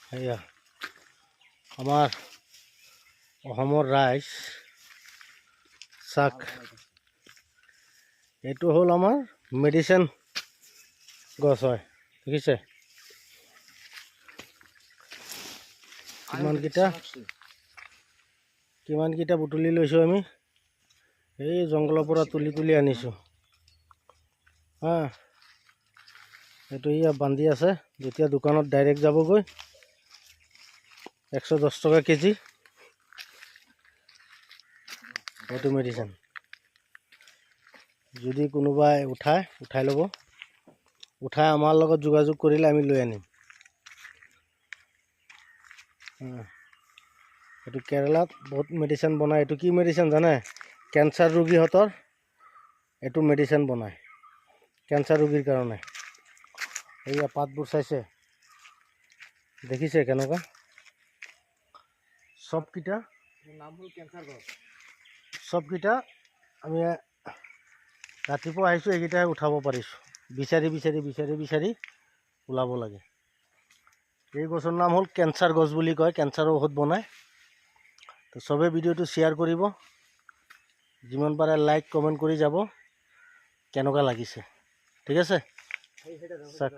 সেয়া আমাৰ অসমৰ ৰাইজ চাক এইটো হ'ল আমাৰ মেডিচিন গছ হয় দেখিছে কিমানকেইটা বুটলি লৈছোঁ আমি এই জংঘলৰ পৰা তুলি আনিছোঁ হা এইটো ইয়াত বান্ধি আছে যেতিয়া দোকানত ডাইৰেক্ট যাবগৈ 110 টকা কেজি এইটো মেডিচিন যদি কোনোবাই উঠাই ল'ব উঠাই আমাৰ লগত যোগাযোগ কৰিলে আমি লৈ আনিম এইটো কেৰেলাত বহুত মেডিচিন বনায় এইটো কি মেডিচিন জানে কেঞ্চাৰ ৰোগীহঁতৰ এইটো মেডিচিন বনায় কেঞ্চাৰ ৰোগীৰ কাৰণে এইয়া পাতবোৰ চাইছে দেখিছে কেনেকুৱা সবকেইটা নাম হ'ল কেঞ্চাৰ গছ সবকেইটা আমি ৰাতিপুৱা আহিছোঁ এইকেইটাই উঠাব পাৰিছোঁ বিচাৰি ওলাব লাগে এই গছৰ নাম হ'ল কেঞ্চাৰ গছ বুলি কয় কেঞ্চাৰৰ ঔষধ বনায় তো সবে ভিডিঅ'টো শ্বেয়াৰ কৰিব যিমান পাৰে লাইক কমেণ্ট কৰি যাব কেনেকুৱা লাগিছে ঠিক আছে চাক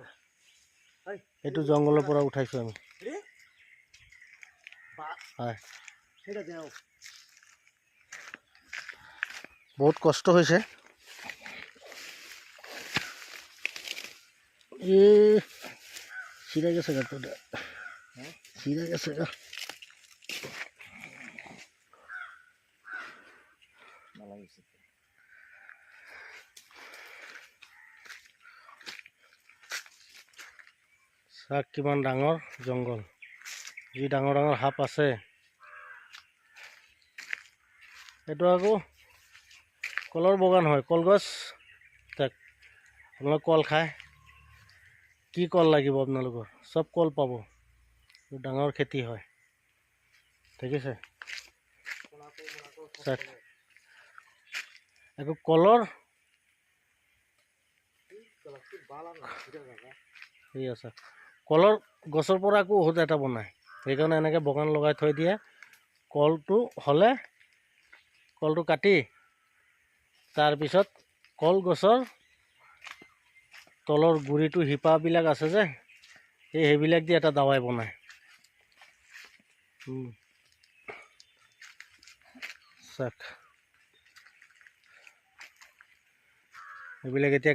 এইটো জংঘলৰ পৰা উঠাইছোঁ আমি হয় বহুত কষ্ট হৈছে ছিঁড়ে গেছে গা তোটা ছিঁড়ে গেছে গা চাক কিমান ডাঙৰ জংঘল যি ডাঙৰ সাপ আছে এইটো আকৌ কলৰ বাগান হয় কলগছ তাক আপোনালোকে কল খায় কি কল লাগিব আপোনালোকৰ সব কল পাব ডাঙৰ খেতি হয় দেখিছে চাক আকৌ কলৰ ঠিক আছে কলৰ গছৰ পৰা আকৌ ঔষধ এটা বনায় সেইকাৰণে এনেকৈ বাগান লগাই থৈ দিয়ে কলটো হ'লে কলটো কাটি তাৰপিছত কলগছৰ তলৰ গুৰিটো শিপাবিলাক আছে যে সেইবিলাক দি এটা দাৱাই বনায় চাক এইবিলাক এতিয়া